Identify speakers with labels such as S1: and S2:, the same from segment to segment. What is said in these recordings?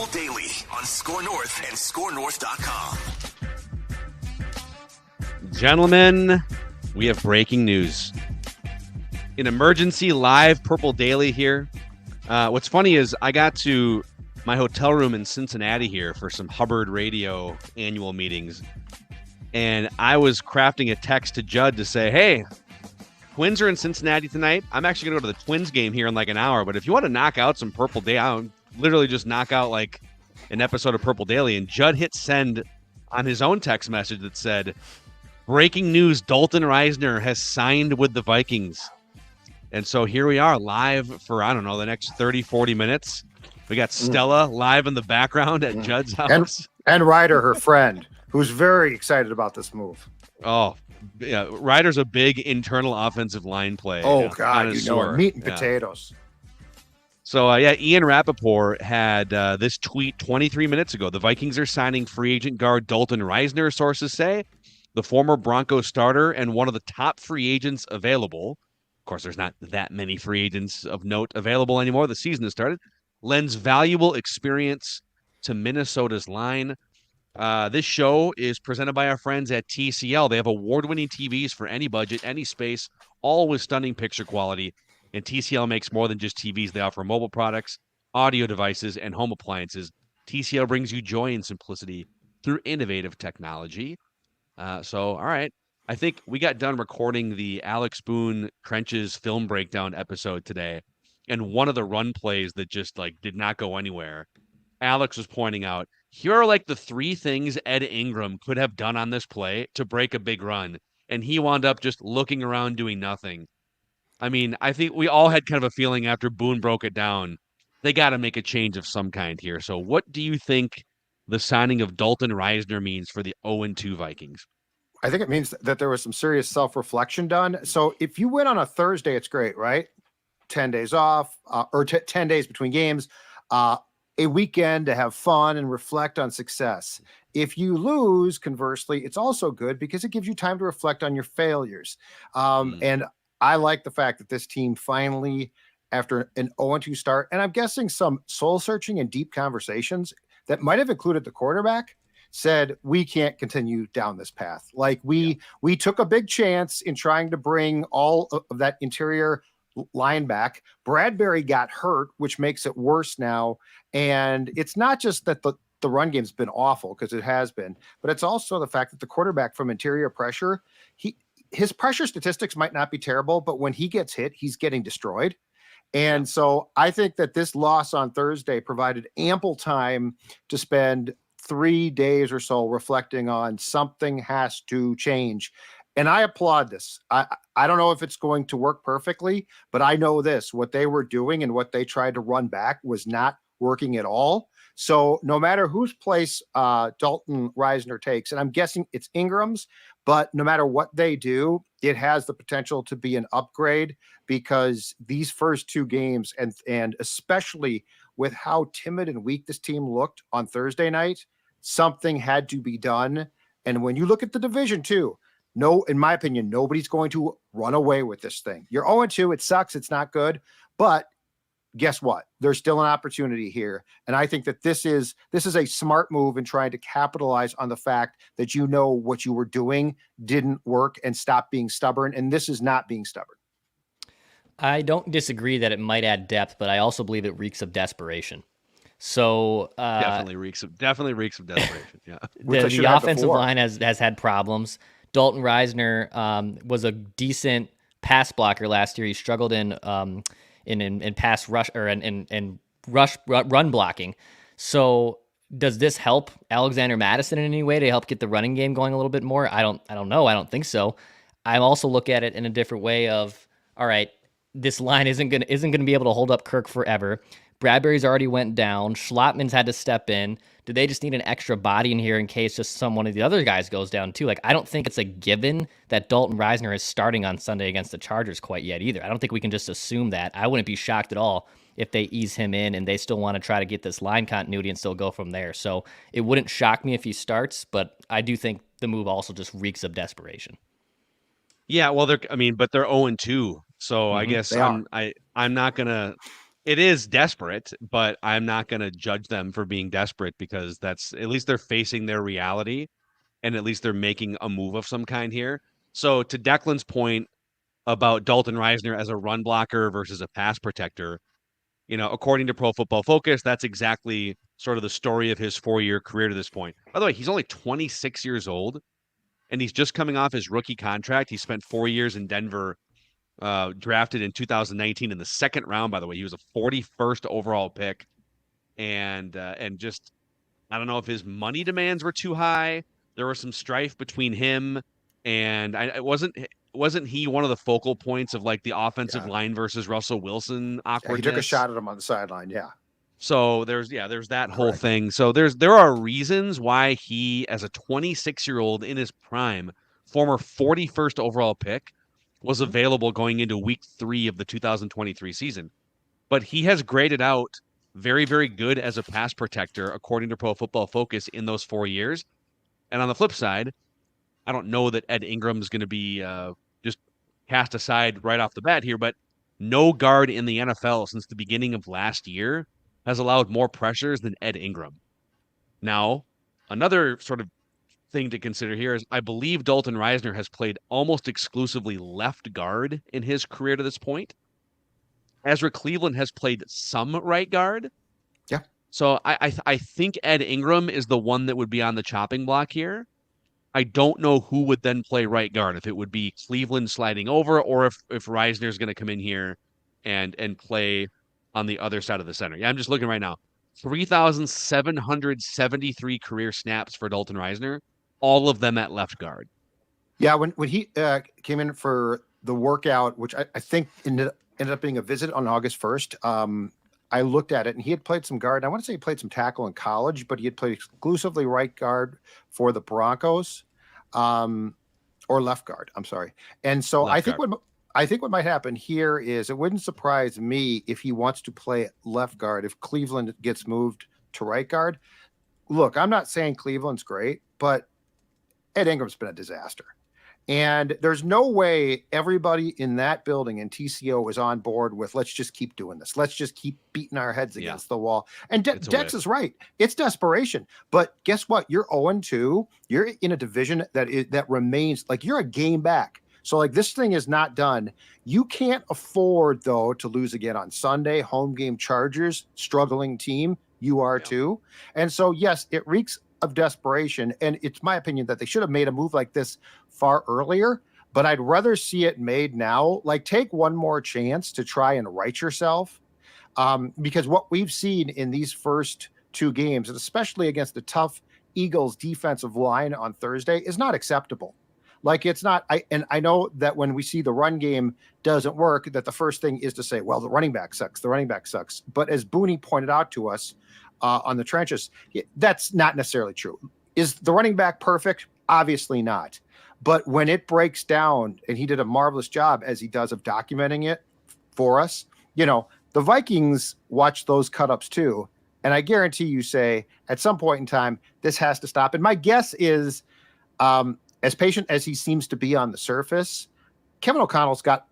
S1: Purple Daily on Score North and ScoreNorth.com.
S2: Gentlemen, we have breaking news. An emergency live Purple Daily here. What's funny is I got to my hotel room in Cincinnati here for some Hubbard Radio annual meetings, and I was crafting a text to Judd to say, hey, Twins are in Cincinnati tonight. I'm actually going to go to the Twins game here in like an hour, but if you want to knock out some Purple Daily, I'll literally just knock out like an episode of Purple Daily. And Judd hit send on his own text message that said, breaking news, Dalton Risner has signed with the Vikings. And so here we are live for, I don't know, the next 30, 40 minutes. We got Stella live in the background at Judd's house.
S3: And Ryder, her friend, who's very excited about this move.
S2: Oh, yeah. Ryder's a big internal offensive line play.
S3: Oh, God, meat and potatoes.
S2: So, Ian Rappaport had this tweet 23 minutes ago. The Vikings are signing free agent guard Dalton Risner, sources say. The former Broncos starter and one of the top free agents available. Of course, there's not that many free agents of note available anymore. The season has started. Lends valuable experience to Minnesota's line. This show is presented by our friends at TCL. They have award-winning TVs for any budget, any space, all with stunning picture quality. And TCL makes more than just TVs. They offer mobile products, audio devices, and home appliances. TCL brings you joy and simplicity through innovative technology. All right. I think we got done recording the Alex Boone Trenches film breakdown episode today, and one of the run plays that just did not go anywhere. Alex was pointing out, here are the three things Ed Ingram could have done on this play to break a big run, and he wound up just looking around doing nothing. I mean, I think we all had kind of a feeling after Boone broke it down, they got to make a change of some kind here. So what do you think the signing of Dalton Risner means for the 0-2 Vikings?
S3: I think it means that there was some serious self-reflection done. So if you win on a Thursday, it's great, right? 10 days off or 10 days between games, a weekend to have fun and reflect on success. If you lose, conversely, it's also good because it gives you time to reflect on your failures. And I like the fact that this team finally, after an 0-2 start, and I'm guessing some soul-searching and deep conversations that might have included the quarterback, said, we can't continue down this path. We took a big chance in trying to bring all of that interior line back. Bradbury got hurt, which makes it worse now. And it's not just that the run game's been awful, because it has been, but it's also the fact that the quarterback from interior pressure, his pressure statistics might not be terrible, but when he gets hit, he's getting destroyed. And so I think that this loss on Thursday provided ample time to spend 3 days or so reflecting on something has to change. And I applaud this. I don't know if it's going to work perfectly, but I know this, what they were doing and what they tried to run back was not working at all. So no matter whose place Dalton Risner takes, and I'm guessing it's Ingram's, but no matter what they do, it has the potential to be an upgrade, because these first two games, and especially with how timid and weak this team looked on Thursday night, something had to be done. And when you look at the division too, no, in my opinion, nobody's going to run away with this thing. You're 0-2. It sucks. It's not good. But guess what? There's still an opportunity here. And I think that this is a smart move in trying to capitalize on the fact that what you were doing didn't work, and stop being stubborn. And this is not being stubborn.
S4: I don't disagree that it might add depth, but I also believe it reeks of desperation. So
S2: definitely reeks of desperation. Yeah,
S4: the offensive line has had problems. Dalton Risner was a decent pass blocker last year. He struggled in pass rush or in run blocking. So does this help Alexander Mattison in any way to help get the running game going a little bit more? I don't know. I don't think so. I also look at it in a different way of, all right, this line isn't gonna be able to hold up Kirk forever. Bradbury's already went down. Schlottman's had to step in. Do they just need an extra body in here in case just one of the other guys goes down too? I don't think it's a given that Dalton Risner is starting on Sunday against the Chargers quite yet either. I don't think we can just assume that. I wouldn't be shocked at all if they ease him in and they still want to try to get this line continuity and still go from there. So it wouldn't shock me if he starts, but I do think the move also just reeks of desperation.
S2: Yeah, well, but they're 0-2, so I guess I'm not gonna It is desperate, but I'm not going to judge them for being desperate because that's at least they're facing their reality and at least they're making a move of some kind here. So to Declan's point about Dalton Risner as a run blocker versus a pass protector, according to Pro Football Focus, that's exactly sort of the story of his 4-year career to this point. By the way, he's only 26 years old and he's just coming off his rookie contract. He spent 4 years in Denver, drafted in 2019 in the second round, by the way. He was a 41st overall pick. And just, I don't know if his money demands were too high. There was some strife between him and it wasn't he one of the focal points of like the offensive line versus Russell Wilson awkwardness?
S3: He took a shot at him on the sideline. Yeah.
S2: So there's that whole thing. So there are reasons why he, as a 26-year-old in his prime, former 41st overall pick, was available going into week 3 of the 2023 season. But he has graded out very, very good as a pass protector, according to Pro Football Focus, in those 4 years. And on the flip side, I don't know that Ed Ingram's going to be just cast aside right off the bat here, but no guard in the NFL since the beginning of last year has allowed more pressures than Ed Ingram. Now, another sort of thing to consider here is I believe Dalton Risner has played almost exclusively left guard in his career to this point. Ezra Cleveland has played some right guard.
S3: Yeah.
S2: So I think Ed Ingram is the one that would be on the chopping block here. I don't know who would then play right guard, if it would be Cleveland sliding over or if Risner is going to come in here and play on the other side of the center. Yeah, I'm just looking right now. 3,773 career snaps for Dalton Risner, all of them at left guard.
S3: Yeah, when he came in for the workout, which I think ended up being a visit on August 1st, I looked at it, and he had played some guard. I want to say he played some tackle in college, but he had played exclusively right guard for the Broncos, or left guard. I'm sorry. And so I think what might happen here is it wouldn't surprise me if he wants to play left guard if Cleveland gets moved to right guard. Look, I'm not saying Cleveland's great, but Ed Ingram's been a disaster. And there's no way everybody in that building and TCO is on board with, let's just keep doing this. Let's just keep beating our heads against the wall. And Dex is right. It's desperation. But guess what? You're 0-2. You're in a division that remains, like, you're a game back. So, like, this thing is not done. You can't afford, though, to lose again on Sunday. Home game Chargers, struggling team. You are too. And so, yes, it reeks of desperation. And it's my opinion that they should have made a move like this far earlier, but I'd rather see it made now. Like, take one more chance to try and right yourself. Because what we've seen in these first 2 games, and especially against the tough Eagles defensive line on Thursday, is not acceptable. Like, it's not, I know that when we see the run game doesn't work, that the first thing is to say, well, the running back sucks. But as Booney pointed out to us on the trenches, that's not necessarily true. Is the running back perfect? Obviously not. But when it breaks down, and he did a marvelous job, as he does, of documenting it for us, the Vikings watch those cut-ups too. And I guarantee you say, at some point in time, this has to stop. And my guess is, as patient as he seems to be on the surface, Kevin O'Connell's got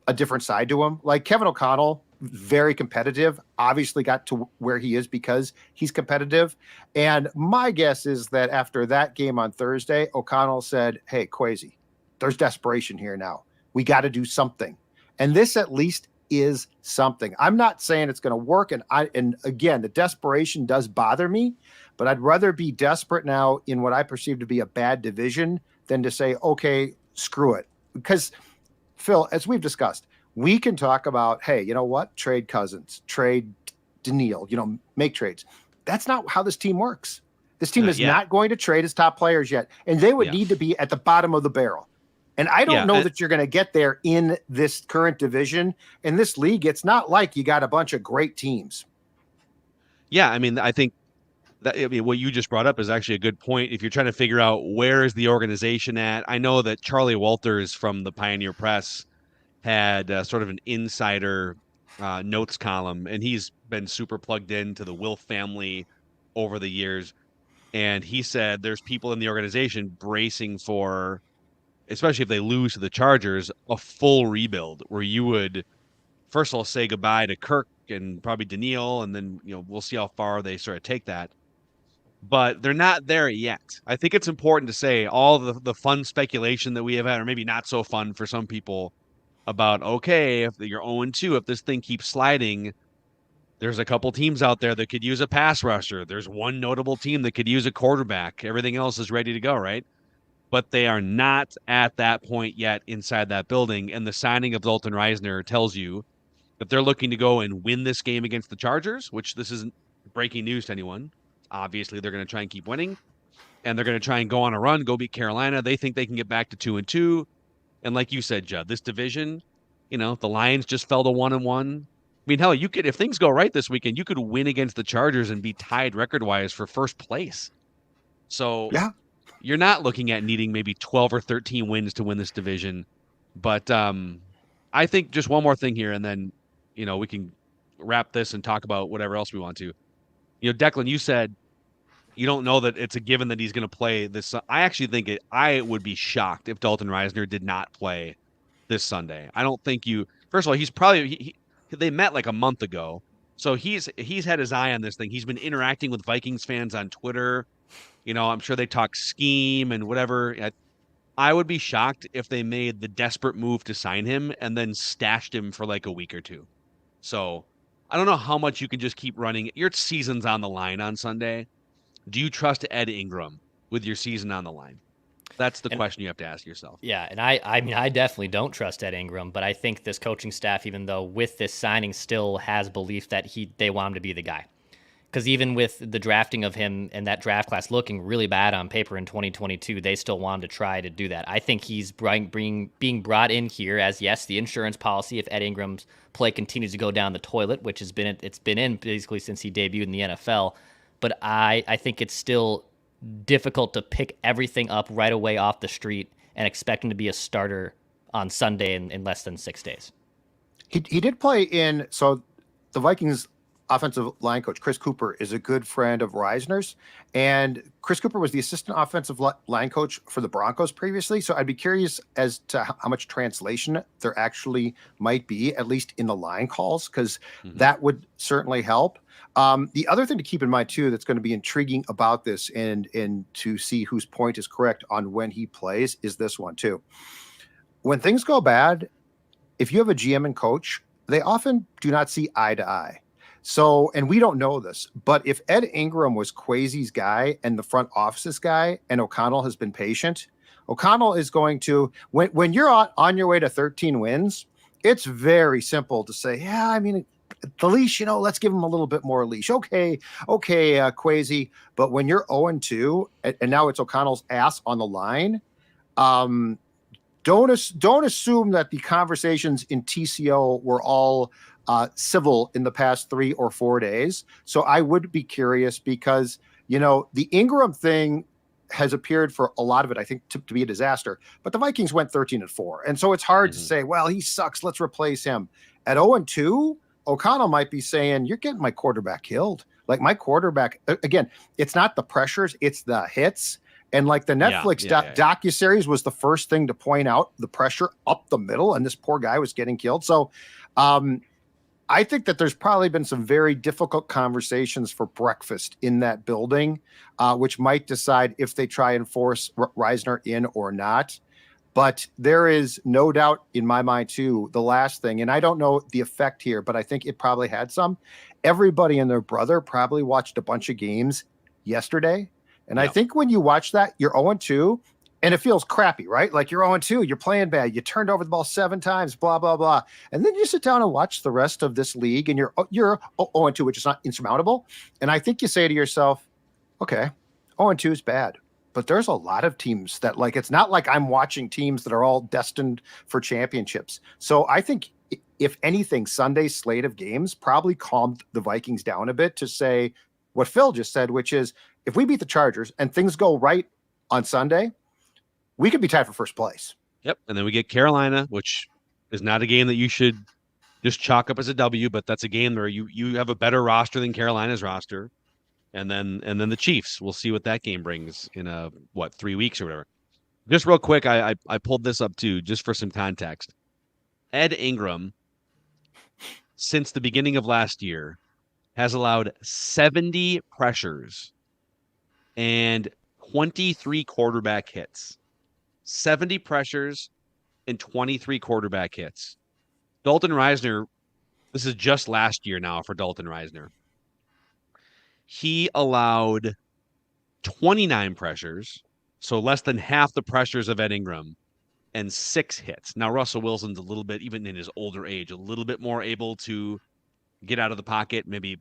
S3: a different side to him. Like, Kevin O'Connell, very competitive, obviously got to where he is because he's competitive. And my guess is that after that game on Thursday, O'Connell said, hey, Kwesi, there's desperation here now. We got to do something. And this at least is something. I'm not saying it's going to work. And again, the desperation does bother me, but I'd rather be desperate now in what I perceive to be a bad division than to say, okay, screw it. Because, Phil, as we've discussed, we can talk about, hey, you know what? Trade Cousins, trade Daniil, make trades. That's not how this team works. This team is not going to trade its top players yet. And they would need to be at the bottom of the barrel. And I don't know that you're going to get there in this current division. In this league, it's not like you got a bunch of great teams.
S2: Yeah, I mean, I think what you just brought up is actually a good point. If you're trying to figure out where is the organization at, I know that Charlie Walters from the Pioneer Press had sort of an insider notes column, and he's been super plugged into the Wilf family over the years. And he said there's people in the organization bracing for, especially if they lose to the Chargers, a full rebuild where you would, first of all, say goodbye to Kirk and probably Daniil, and then we'll see how far they sort of take that. But they're not there yet. I think it's important to say all the fun speculation that we have had, or maybe not so fun for some people, about okay, if you're 0-2, if this thing keeps sliding, there's a couple teams out there that could use a pass rusher. There's one notable team that could use a quarterback. Everything else is ready to go, right? But they are not at that point yet inside that building. And the signing of Dalton Risner tells you that they're looking to go and win this game against the Chargers, which this isn't breaking news to anyone. Obviously, they're going to try and keep winning, and they're going to try and go on a run, go beat Carolina. They think they can get back to 2-2. And like you said, Judd, this division, the Lions just fell to 1-1. I mean, hell, you could, if things go right this weekend, you could win against the Chargers and be tied record-wise for first place. So
S3: yeah,
S2: you're not looking at needing maybe 12 or 13 wins to win this division. But I think just one more thing here, and then, we can wrap this and talk about whatever else we want to. Declan, you said you don't know that it's a given that he's going to play this. I actually think I would be shocked if Dalton Risner did not play this Sunday. I don't think first of all, he's probably, they met like a month ago. So he's had his eye on this thing. He's been interacting with Vikings fans on Twitter. I'm sure they talk scheme and whatever. I would be shocked if they made the desperate move to sign him and then stashed him for like a week or two. So I don't know how much you can just keep running. Your season's on the line on Sunday. Do you trust Ed Ingram with your season on the line? That's the question you have to ask yourself.
S4: Yeah, and I mean, I definitely don't trust Ed Ingram, but I think this coaching staff, even though with this signing, still has belief that they want him to be the guy. Because even with the drafting of him and that draft class looking really bad on paper in 2022, they still want him to try to do that. I think he's being brought in here as, yes, the insurance policy if Ed Ingram's play continues to go down the toilet, which it's been in basically since he debuted in the NFL. But I think it's still difficult to pick everything up right away off the street and expect him to be a starter on Sunday in less than 6 days.
S3: He did play so the Vikings offensive line coach, Chris Cooper, is a good friend of Risner's. And Chris Cooper was the assistant offensive line coach for the Broncos previously. So I'd be curious as to how much translation there actually might be, at least in the line calls, because that would certainly help. The other thing to keep in mind, too, that's going to be intriguing about this and to see whose point is correct on when he plays is this one, too. When things go bad, if you have a GM and coach, they often do not see eye to eye. So, and we don't know this, but if Ed Ingram was Kwesi's guy and the front office's guy, and O'Connell has been patient, O'Connell is going to, when you're on your way to 13 wins, it's very simple to say, yeah, I mean, the leash, let's give him a little bit more leash. Okay, Kwesi. But when you're 0-2, and now it's O'Connell's ass on the line, don't assume that the conversations in TCO were all civil in the past 3 or 4 days. So I would be curious because, the Ingram thing has appeared for a lot of it, I think, to be a disaster. But the Vikings went 13-4. And so it's hard to say, well, he sucks, let's replace him. At 0-2, O'Connell might be saying, you're getting my quarterback killed. Like my quarterback, again, it's not the pressures, it's the hits. And like the Netflix docuseries was the first thing to point out the pressure up the middle, and this poor guy was getting killed. So I think that there's probably been some very difficult conversations for breakfast in that building, which might decide if they try and force Risner in or not. But there is no doubt in my mind, too, the last thing, and I don't know the effect here, but I think it probably had some. Everybody and their brother probably watched a bunch of games yesterday. And I think when you watch that, you're 0-2, and it feels crappy, right? Like you're 0-2, you're playing bad, you turned over the ball 7 times, blah, blah, blah. And then you sit down and watch the rest of this league, and you're 0-2, which is not insurmountable. And I think you say to yourself, okay, 0-2 is bad. But there's a lot of teams that, like, it's not like I'm watching teams that are all destined for championships. So I think, if anything, Sunday's slate of games probably calmed the Vikings down a bit to say what Phil just said, which is if we beat the Chargers and things go right on Sunday, we could be tied for first place.
S2: Yep. And then we get Carolina, which is not a game that you should just chalk up as a W, but that's a game where you have a better roster than Carolina's roster. And then the Chiefs. We'll see what that game brings in 3 weeks or whatever. Just real quick, I pulled this up too, just for some context. Ed Ingram since the beginning of last year has allowed 70 pressures and 23 quarterback hits. 70 pressures and 23 quarterback hits. Dalton Risner, this is just last year now for Dalton Risner. He allowed 29 pressures, so less than half the pressures of Ed Ingram, and 6 hits. Now, Russell Wilson's a little bit, even in his older age, a little bit more able to get out of the pocket, maybe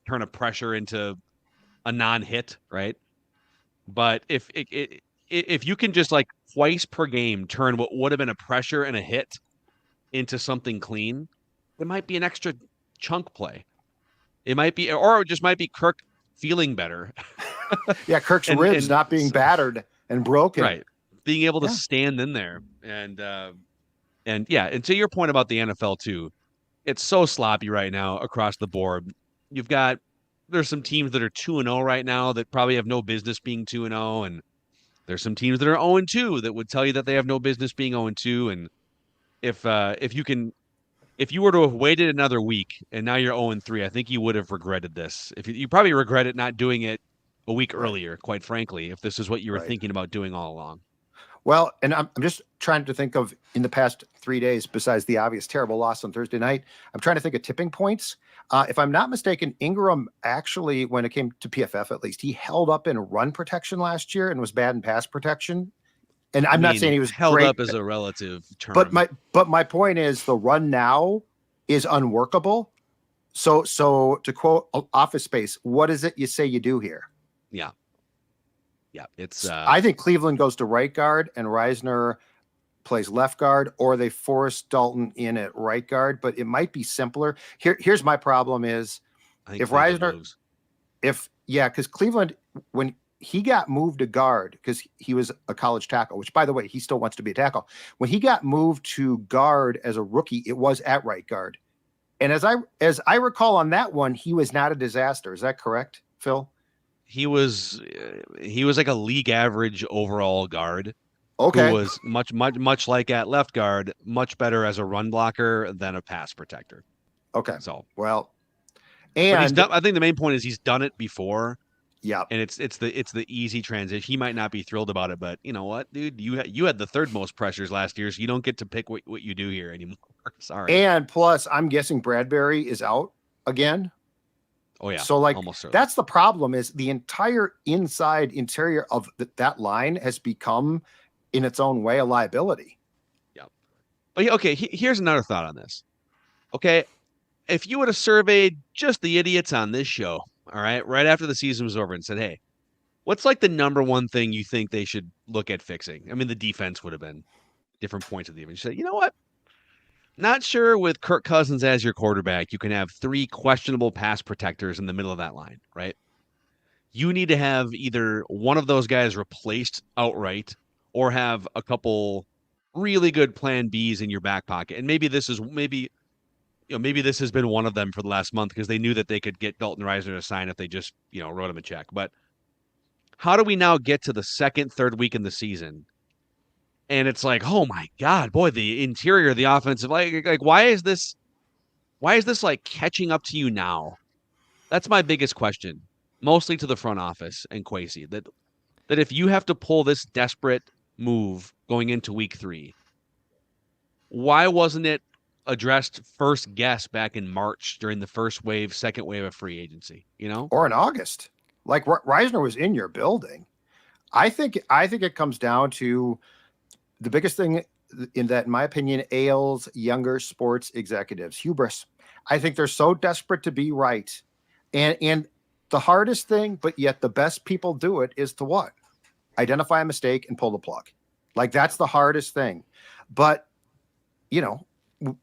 S2: turn a pressure into a non-hit, right? But if you can just like twice per game turn what would have been a pressure and a hit into something clean, it might be an extra chunk play. It might be, or it just might be Kirk feeling better.
S3: Yeah, Kirk's ribs not being battered and broken.
S2: Right. Being able to stand in there. And to your point about the NFL too, it's so sloppy right now across the board. There's some teams that are 2-0 right now that probably have no business being 2-0, and there's some teams that are 0-2 that would tell you that they have no business being 0-2. And if you were to have waited another week and now you're 0-3, I think you would have regretted this. If you probably regret it not doing it a week earlier, quite frankly, if this is what you were thinking about doing all along.
S3: Well, and I'm just trying to think of in the past 3 days, besides the obvious terrible loss on Thursday night, I'm trying to think of tipping points. If I'm not mistaken, Ingram actually, when it came to PFF at least, he held up in run protection last year and was bad in pass protection. And I'm not saying he was
S2: held
S3: great,
S2: up as a relative term.
S3: But my point is the run now is unworkable. So to quote Office Space, what is it you say you do here?
S2: Yeah. It's
S3: I think Cleveland goes to right guard and Risner plays left guard, or they force Dalton in at right guard, but it might be simpler. Here's my problem is if Risner, because Cleveland, when he got moved to guard, because he was a college tackle, which by the way, he still wants to be a tackle. When he got moved to guard as a rookie, it was at right guard. And as I recall on that one, he was not a disaster. Is that correct, Phil?
S2: He was like a league average overall guard.
S3: Okay.
S2: Who was much like at left guard, much better as a run blocker than a pass protector.
S3: Okay.
S2: So
S3: well, and
S2: I think the main point is he's done it before.
S3: Yeah.
S2: And it's the easy transition. He might not be thrilled about it, but you know what, dude, you had the third most pressures last year, so you don't get to pick what you do here anymore. Sorry.
S3: And plus, I'm guessing Bradbury is out again.
S2: Oh yeah.
S3: So like
S2: almost
S3: that's the problem is the entire interior of that line has become in its own way a liability.
S2: Yeah. But okay, here's another thought on this. Okay, if you would have surveyed just the idiots on this show, all right after the season was over and said, hey, what's like the number one thing you think they should look at fixing? I mean, the defense would have been different points of the event. You say, you know what? Not sure with Kirk Cousins as your quarterback, you can have 3 questionable pass protectors in the middle of that line, right? You need to have either one of those guys replaced outright or have a couple really good plan Bs in your back pocket. And maybe this has been one of them for the last month because they knew that they could get Dalton Risner to sign if they just, wrote him a check. But how do we now get to the second, third week in the season? And it's like, oh my God, boy, the interior, the offensive, like why is this like catching up to you now? That's my biggest question, mostly to the front office and Kwesi, that if you have to pull this desperate move going into week 3, why wasn't it addressed first guess back in March during the first wave, second wave of free agency,
S3: or in August? Like Risner was in your building. I think it comes down to the biggest thing in my opinion, ails younger sports executives, hubris. I think they're so desperate to be right. And the hardest thing, but yet the best people do it, is to what? Identify a mistake and pull the plug. Like that's the hardest thing. But,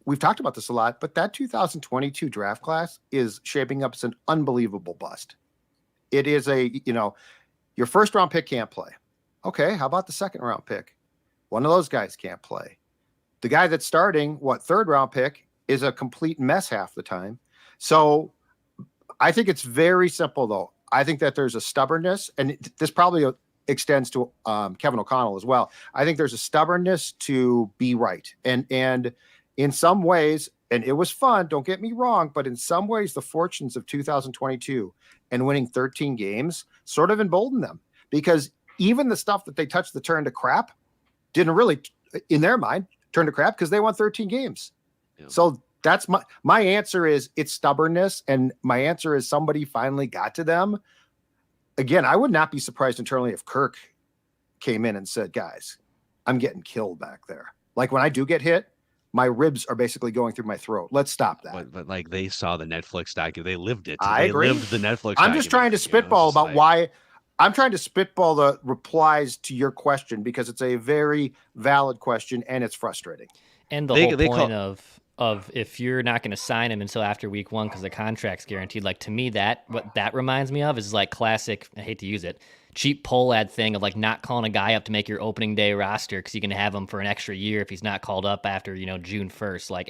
S3: we've talked about this a lot, but that 2022 draft class is shaping up as an unbelievable bust. It is your first round pick can't play. Okay. How about the second round pick? One of those guys can't play. The guy that's starting, third round pick, is a complete mess half the time. So I think it's very simple, though. I think that there's a stubbornness, and this probably extends to Kevin O'Connell as well. I think there's a stubbornness to be right. And in some ways, and it was fun, don't get me wrong, but in some ways, the fortunes of 2022 and winning 13 games sort of emboldened them, because even the stuff that they touched the turn to crap didn't really, in their mind, turn to crap because they won 13 games. Yeah. So that's my answer is it's stubbornness. And my answer is somebody finally got to them. Again, I would not be surprised internally if Kirk came in and said, guys, I'm getting killed back there. Like when I do get hit, my ribs are basically going through my throat. Let's stop that.
S2: But like they saw the Netflix document. They lived it.
S3: I agree.
S2: Lived the Netflix
S3: I'm just trying to spitball about why. I'm trying to spitball the replies to your question because it's a very valid question and it's frustrating.
S4: And the whole point of if you're not going to sign him until after week 1 because the contract's guaranteed, like to me, what that reminds me of is like classic, I hate to use it, cheap poll ad thing of like not calling a guy up to make your opening day roster because you can have him for an extra year if he's not called up after, June 1st. Like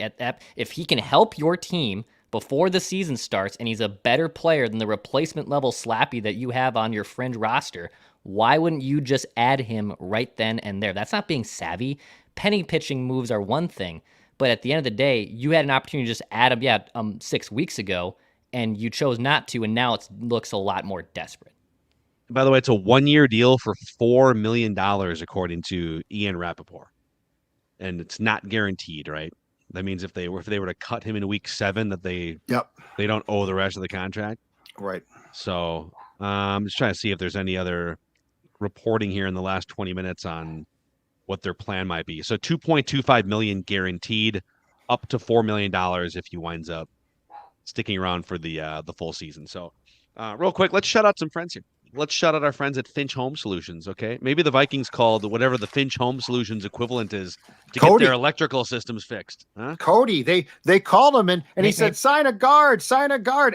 S4: if he can help your team before the season starts and he's a better player than the replacement level Slappy that you have on your fringe roster, why wouldn't you just add him right then and there? That's not being savvy. Penny pitching moves are one thing, but at the end of the day, you had an opportunity to just add him 6 weeks ago, and you chose not to, and now it looks a lot more desperate.
S2: By the way, it's a 1-year deal for $4 million, according to Ian Rappaport. And it's not guaranteed, right? That means if they were to cut him in week 7, that they don't owe the rest of the contract.
S3: Right.
S2: So I'm just trying to see if there's any other reporting here in the last 20 minutes on what their plan might be. So $2.25 million guaranteed, up to $4 million if he winds up sticking around for the full season. So real quick, let's shout out some friends here. Let's shout out our friends at Finch Home Solutions, okay? Maybe the Vikings called whatever the Finch Home Solutions equivalent is to get their electrical systems fixed. Huh?
S3: Cody, they called him and he said, sign a guard.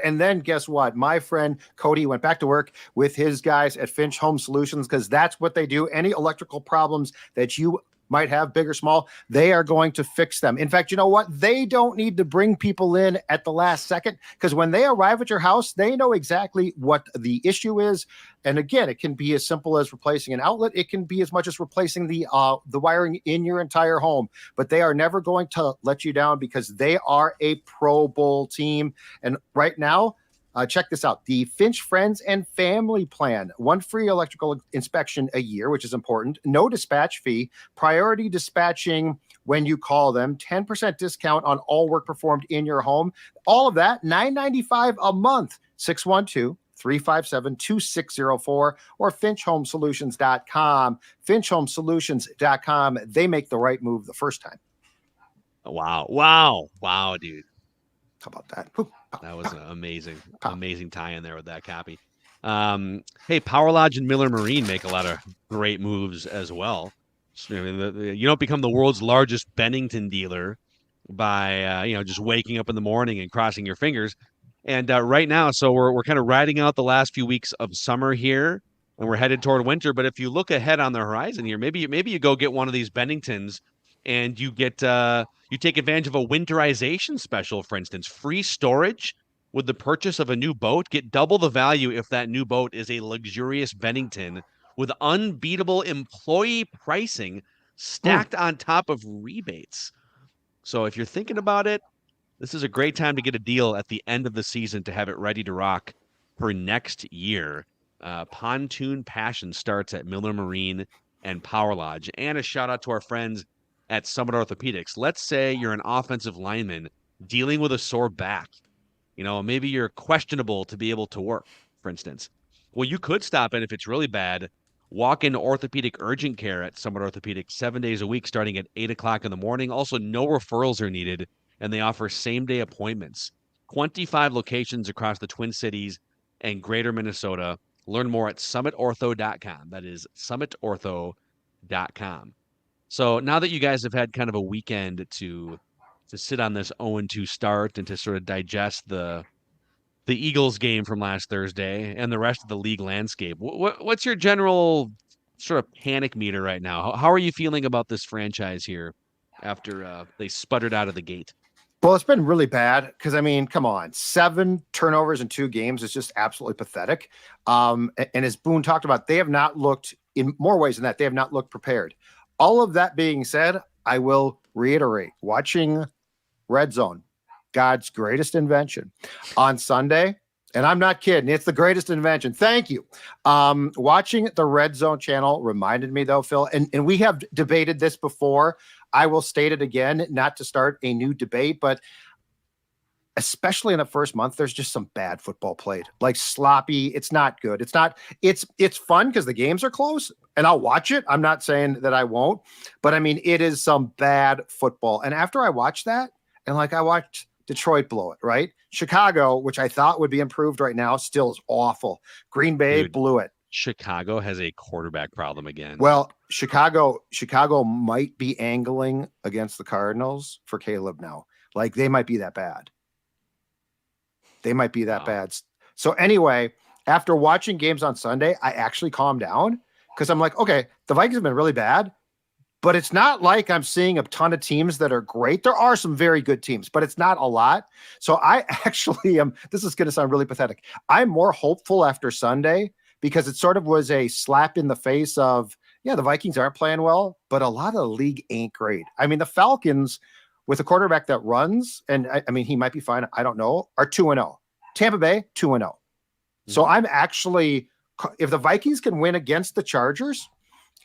S3: And then guess what? My friend Cody went back to work with his guys at Finch Home Solutions because that's what they do. Any electrical problems that you might have, big or small, they are going to fix them. In fact, you know what? They don't need to bring people in at the last second because when they arrive at your house, they know exactly what the issue is. And again, it can be as simple as replacing an outlet. It can be as much as replacing the wiring in your entire home. But they are never going to let you down because they are a Pro Bowl team. And right now, check this out. The Finch Friends and Family Plan. 1 free electrical inspection a year, which is important. No dispatch fee. Priority dispatching when you call them. 10% discount on all work performed in your home. All of that, $9.95 a month. 612-357-2604 or finchhomesolutions.com. Finchhomesolutions.com. They make the right move the first time.
S2: Wow, dude.
S3: How about that?
S2: That was an amazing tie in there with that copy. Hey, Power Lodge and Miller Marine make a lot of great moves as well. So, I mean, you don't become the world's largest Bennington dealer by just waking up in the morning and crossing your fingers. And right now, so we're kind of riding out the last few weeks of summer here, and we're headed toward winter. But if you look ahead on the horizon here, maybe you go get one of these Benningtons, and you get you take advantage of a winterization special, for instance, free storage with the purchase of a new boat. Get double the value if that new boat is a luxurious Bennington with unbeatable employee pricing stacked on top of rebates. So if you're thinking about it, this is a great time to get a deal at the end of the season to have it ready to rock for next year. Pontoon Passion starts at Miller Marine and Power Lodge. And a shout out to our friends at Summit Orthopedics. Let's say you're an offensive lineman dealing with a sore back. Maybe you're questionable to be able to work, for instance. Well, you could stop in if it's really bad. Walk in orthopedic urgent care at Summit Orthopedics 7 days a week starting at 8 o'clock in the morning. Also, no referrals are needed, and they offer same-day appointments. 25 locations across the Twin Cities and greater Minnesota. Learn more at summitortho.com. That is summitortho.com. So now that you guys have had kind of a weekend to sit on this 0-2 start and to sort of digest the Eagles game from last Thursday and the rest of the league landscape, what's your general sort of panic meter right now? How are you feeling about this franchise here after they sputtered out of the gate?
S3: Well, it's been really bad because, I mean, come on, 7 turnovers in 2 games is just absolutely pathetic. And as Boone talked about, they have not looked, in more ways than that, they have not looked prepared. All of that being said, I will reiterate, watching Red Zone God's greatest invention. On Sunday, and I'm not kidding, it's the greatest invention. Thank you. Watching the Red Zone channel reminded me, though, Phil, and we have debated this before. I will state it again, not to start a new debate, but especially in the first month, there's just some bad football played, like sloppy. It's not good. It's fun because the games are close and I'll watch it. I'm not saying that I won't, but I mean, it is some bad football. And after I watched that, and like I watched Detroit blow it, right? Chicago, which I thought would be improved right now, still is awful. Green Bay blew it.
S2: Chicago has a quarterback problem again.
S3: Well, Chicago might be angling against the Cardinals for Caleb now. Like they might be that bad. They might be that bad. So anyway, after watching games on Sunday, I actually calmed down because I'm like, okay, the Vikings have been really bad, but it's not like I'm seeing a ton of teams that are great. There are some very good teams, but it's not a lot. So I actually am, this is going to sound really pathetic. I'm more hopeful after Sunday because it sort of was a slap in the face of, yeah, the Vikings aren't playing well, but a lot of the league ain't great. I mean, the Falcons, with a quarterback that runs, and I mean, he might be fine, I don't know, are 2-0. Tampa Bay, 2-0. So I'm actually, if the Vikings can win against the Chargers,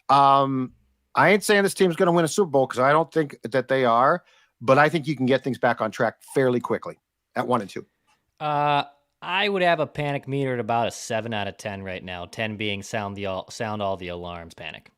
S3: I ain't saying this team's going to win a Super Bowl because I don't think that they are, but I think you can get things back on track fairly quickly at 1-2.
S4: I would have a panic meter at about a 7 out of 10 right now, 10 being sound all the alarms panic.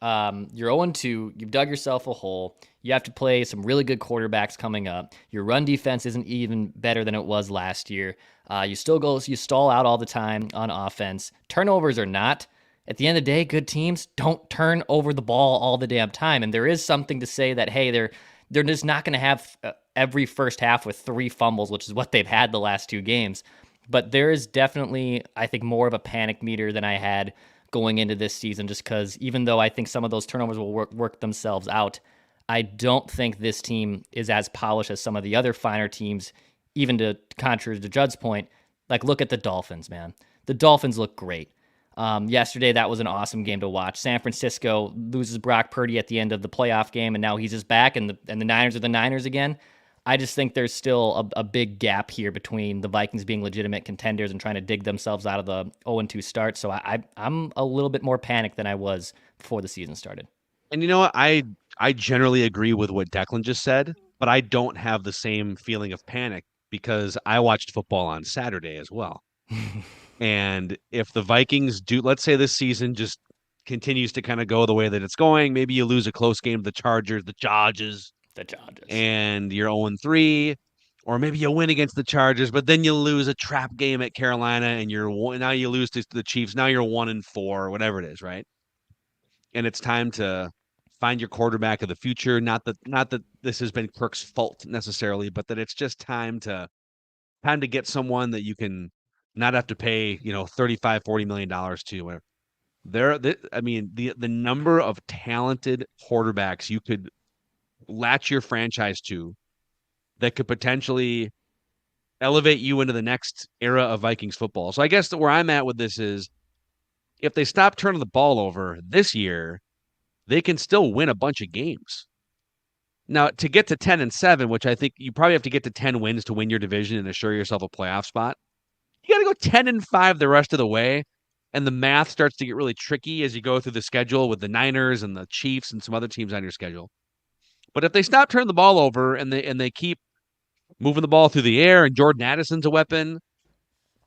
S4: You're 0-2. You've dug yourself a hole. You have to play some really good quarterbacks coming up. Your run defense isn't even better than it was last year. You stall out all the time on offense. Turnovers are not. At the end of the day, good teams don't turn over the ball all the damn time. And there is something to say that, hey, they're just not going to have every first half with 3 fumbles, which is what they've had the last 2 games. But there is definitely, I think, more of a panic meter than I had going into this season, just because even though I think some of those turnovers will work themselves out, I don't think this team is as polished as some of the other finer teams, even to contrary to Judd's point. Like, look at the Dolphins, man. The Dolphins look great. Yesterday, that was an awesome game to watch. San Francisco loses Brock Purdy at the end of the playoff game, and now he's just back, and the Niners are the Niners again. I just think there's still a big gap here between the Vikings being legitimate contenders and trying to dig themselves out of the 0-2 start. So I'm a little bit more panicked than I was before the season started.
S2: And you know what? I generally agree with what Declan just said, but I don't have the same feeling of panic because I watched football on Saturday as well. And if the Vikings do, let's say this season just continues to kind of go the way that it's going, maybe you lose a close game to the Chargers, and you're 0-3, or maybe you win against the Chargers, but then you lose a trap game at Carolina, and now you lose to the Chiefs. Now you're 1-4, whatever it is, right? And it's time to find your quarterback of the future. Not that this has been Kirk's fault necessarily, but that it's just time to get someone that you can not have to pay, $35-40 million to. Whatever. The number of talented quarterbacks you could latch your franchise to that could potentially elevate you into the next era of Vikings football. So I guess where I'm at with this is if they stop turning the ball over this year, they can still win a bunch of games. Now, to get to 10-7, which I think you probably have to get to 10 wins to win your division and assure yourself a playoff spot, you got to go 10-5 the rest of the way. And the math starts to get really tricky as you go through the schedule with the Niners and the Chiefs and some other teams on your schedule. But if they stop turning the ball over and they keep moving the ball through the air and Jordan Addison's a weapon,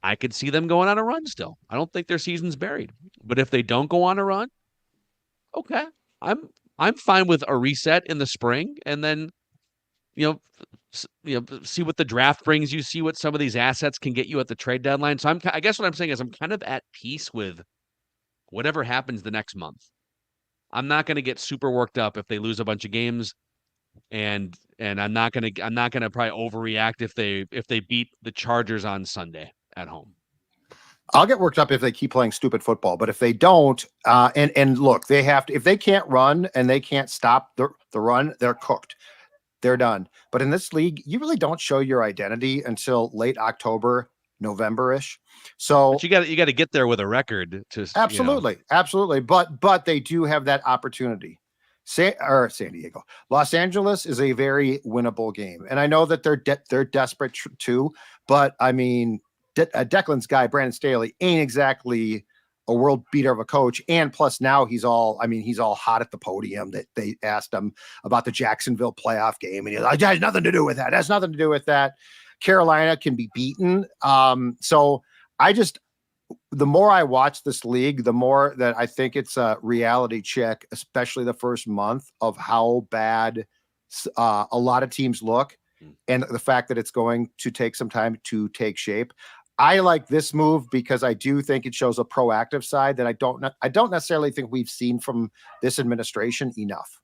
S2: I could see them going on a run still. I don't think their season's buried. But if they don't go on a run, okay, I'm fine with a reset in the spring and then see what the draft brings you, see what some of these assets can get you at the trade deadline. So I guess what I'm saying is I'm kind of at peace with whatever happens the next month. I'm not going to get super worked up if they lose a bunch of games. And I'm not gonna probably overreact if they beat the Chargers on Sunday at home.
S3: I'll get worked up if they keep playing stupid football, but if they don't, and look, they have to. If they can't run and they can't stop the run, they're cooked. They're done. But in this league, you really don't show your identity until late October, November-ish. So
S2: but you got to get there with a record to
S3: absolutely. But they do have that opportunity. San Diego. Los Angeles is a very winnable game. And I know that they're desperate too, but I mean, Declan's guy, Brandon Staley, ain't exactly a world beater of a coach. And plus now he's all hot at the podium that they asked him about the Jacksonville playoff game. And he's like, that has nothing to do with that. That's nothing to do with that. Carolina can be beaten. So the more I watch this league, the more that I think it's a reality check, especially the first month, of how bad a lot of teams look and the fact that it's going to take some time to take shape. I like this move because I do think it shows a proactive side that I don't necessarily think we've seen from this administration enough.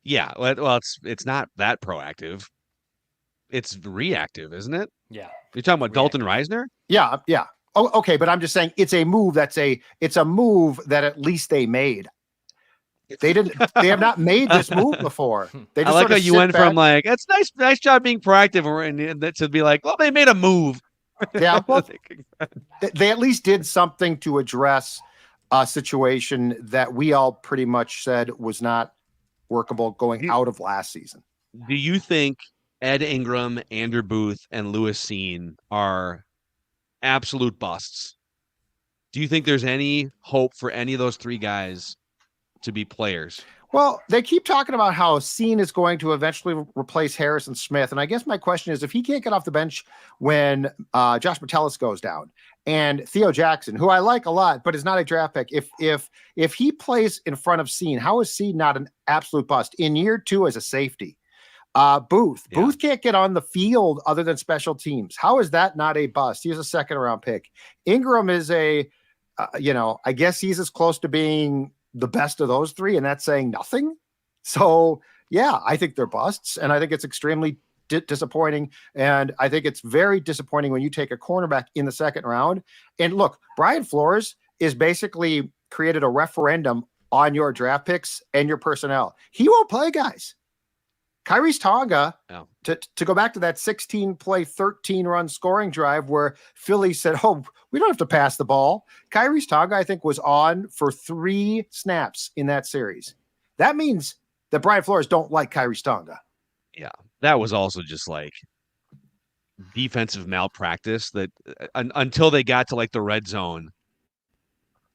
S2: Yeah, well, it's not that proactive. It's reactive, isn't it?
S4: Yeah.
S2: You're talking about Dalton Risner?
S3: Yeah. Oh, okay, but I'm just saying it's a move it's a move that at least they made. They have not made this move before. They just
S2: I like how you went from like, it's nice job being proactive, and to be like, well, they made a move.
S3: Yeah, well, they at least did something to address a situation that we all pretty much said was not workable going out of last season.
S2: Do you think Ed Ingram, Andrew Booth, and Lewis Seen are absolute busts? Do you think there's any hope for any of those three guys to be players?
S3: Well, they keep talking about how Seen is going to eventually replace Harrison Smith. And I guess my question is, if he can't get off the bench when Josh Metellus goes down, and Theo Jackson, who I like a lot, but is not a draft pick, if he plays in front of Seen, how is Seen not an absolute bust in year 2 as a safety? Booth can't get on the field other than special teams. How is that not a bust? He's a second round pick. Ingram is I guess he's as close to being the best of those three, and that's saying nothing. So yeah, I think they're busts, and I think it's extremely disappointing. And I think it's very disappointing when you take a cornerback in the second round. And look, Brian Flores is basically created a referendum on your draft picks and your personnel. He won't play guys. Kyrie's Tonga, to go back to that 16-play, 13-run scoring drive where Philly said, oh, we don't have to pass the ball. Kyrie's Tonga, I think, was on for 3 snaps in that series. That means that Brian Flores don't like Kyrie's Tonga.
S2: Yeah, that was also just like defensive malpractice that until they got to like the red zone,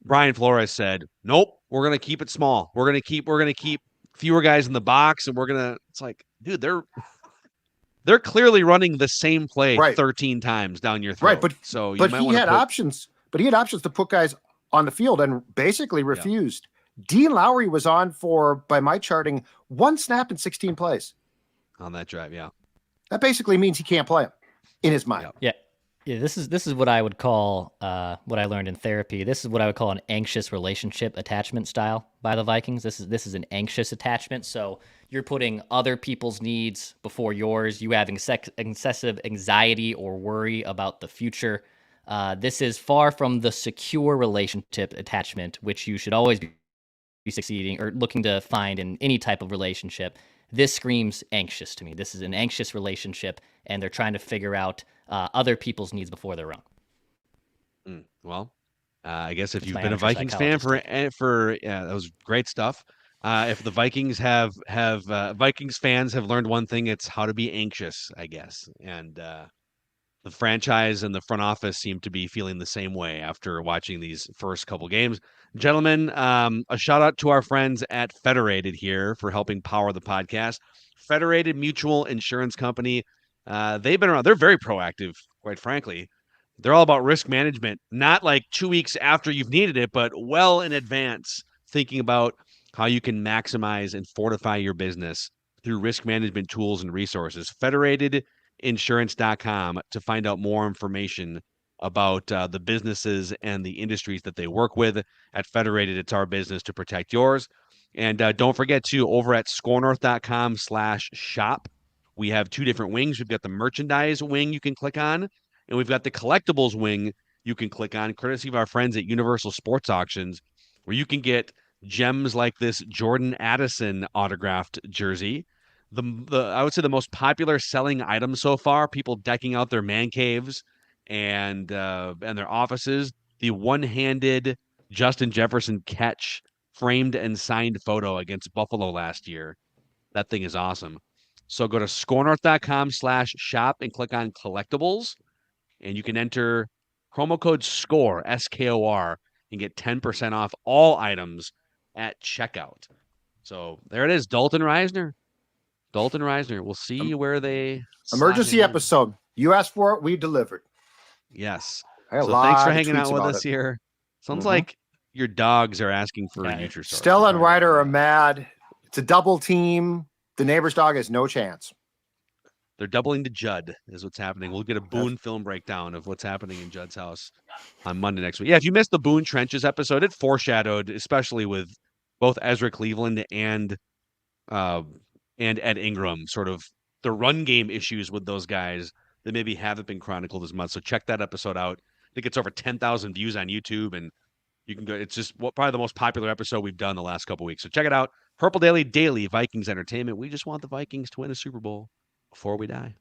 S2: Brian Flores said, nope, we're going to keep it small. We're going to keep fewer guys in the box, and it's like, dude, they're clearly running the same play 13 times down your throat.
S3: Right, but he had options to put guys on the field and basically refused. Yeah. Dean Lowry was on for, by my charting, 1 snap in 16 plays.
S2: On that drive, yeah.
S3: That basically means he can't play him in his mind.
S4: Yeah. This is what I would call what I learned in therapy. This is what I would call an anxious relationship attachment style by the Vikings. This is an anxious attachment. So you're putting other people's needs before yours. You have excessive anxiety or worry about the future. This is far from the secure relationship attachment, which you should always be succeeding or looking to find in any type of relationship. This screams anxious to me. This is an anxious relationship, and they're trying to figure out other people's needs before their own.
S2: Well, I guess if you've been a Vikings fan for that was great stuff. If the Vikings have Vikings fans have learned one thing, it's how to be anxious, I guess. And the franchise and the front office seem to be feeling the same way after watching these first couple games. Gentlemen, a shout out to our friends at Federated here for helping power the podcast. Federated Mutual Insurance Company. They've been around. They're very proactive, quite frankly. They're all about risk management, not like 2 weeks after you've needed it, but well in advance, thinking about how you can maximize and fortify your business through risk management tools and resources. Federatedinsurance.com to find out more information about the businesses and the industries that they work with. At Federated, it's our business to protect yours. And don't forget to, over at scorenorth.com/shop, we have 2 different wings. We've got the merchandise wing you can click on, and we've got the collectibles wing you can click on, courtesy of our friends at Universal Sports Auctions, where you can get gems like this Jordan Addison autographed jersey. I would say the most popular selling item so far, people decking out their man caves and their offices, the one-handed Justin Jefferson catch framed and signed photo against Buffalo last year. That thing is awesome. So go to scorenorth.com/shop and click on collectibles, and you can enter promo code SCORE, SKOR, and get 10% off all items at checkout. So there it is, Dalton Risner. Dalton Risner. We'll see where they
S3: emergency episode. You asked for it, we delivered.
S2: Yes.
S3: So
S2: thanks for hanging out with us here. Sounds like your dogs are asking for a Nutrisource.
S3: Stella and Ryder are mad. It's a double team. The neighbor's dog has no chance.
S2: They're doubling to Judd is what's happening. We'll get a Boone film breakdown of what's happening in Judd's house on Monday next week. Yeah, if you missed the Boone Trenches episode, it foreshadowed, especially with both Ezra Cleveland and Ed Ingram, sort of the run game issues with those guys that maybe haven't been chronicled as much. So check that episode out. I think it's over 10,000 views on YouTube, and you can go. It's just probably the most popular episode we've done the last couple weeks. So check it out. Purple Daily, Vikings Entertainment. We just want the Vikings to win a Super Bowl before we die.